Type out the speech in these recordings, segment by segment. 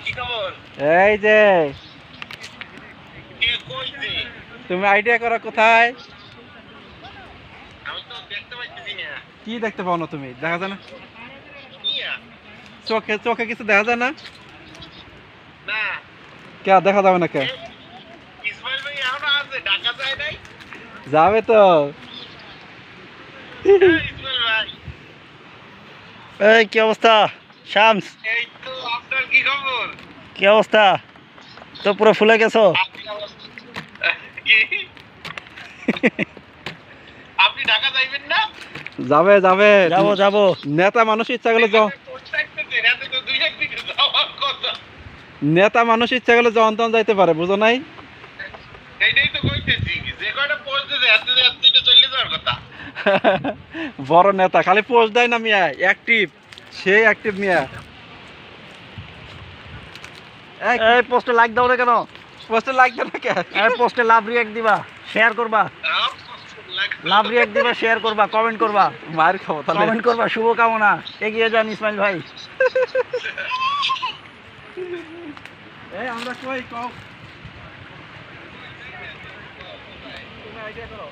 কি খবর? এই যে কে কইছে? তুমি আইডিয়া করো কোথায়? আমি তো দেখতে পাইতেছি না। কি দেখতে পাও না তুমি? দেখা যায় না? কিয়া? চোখে চোখে কিছু দেখা যায় না? না। কে দেখা যাবে না কে? ইসমাইল ভাই এখনো আছে, ঢাকা যায় নাই? যাবে তো। ইসমাইল ভাই, এই কি অবস্থা শামস? এই তো আপনার কি খবর? কি অবস্থা? তো পুরো ফুলে গেছো। কি? আপনি ঢাকা যাইবেন না? যাবে যাবে যাবো যাবো। নেতা মানুষ ইচ্ছা করলে নেতা মানুষ ইচ্ছা করলে জন তন যাইতে পারে, বুঝো নাই? এইটাই তো কইতেছি, যে কয়টা পোস্ট দিতে এত চলে যাওয়ার কথা। বড় নেতা খালি পোস্ট দেয় না মিয়া, অ্যাক্টিভ, সেই অ্যাক্টিভ মিয়া। এই পোস্টে লাইক দাও না কেন? পোস্টে লাগবে না কে? এই পোস্টে লাভ রিঅ্যাক্ট দিবা, শেয়ার করবা, লাভ রিঅ্যাক্ট দিবা, শেয়ার করবা, কমেন্ট করবা, মায়ের খাবো তাহলে। কমেন্ট করবা। শুভকামনা, এগিয়ে যান ইসমাইল ভাই। এই আমরা কই কও, তুমি আইডিয়া করো।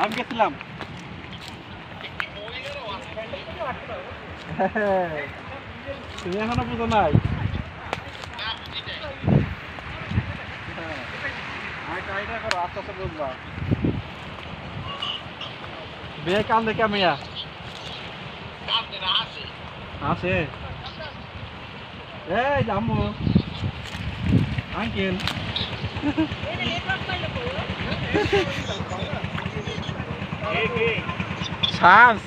আমি গেছিলাম। তুমি এখনো বুঝো নাই? আইডিয়া করো, আস্তে আস্তে বুঝবা। মেয়ে কান দেখে মেয়া আছে। এই জামু আঙ্কেল শামস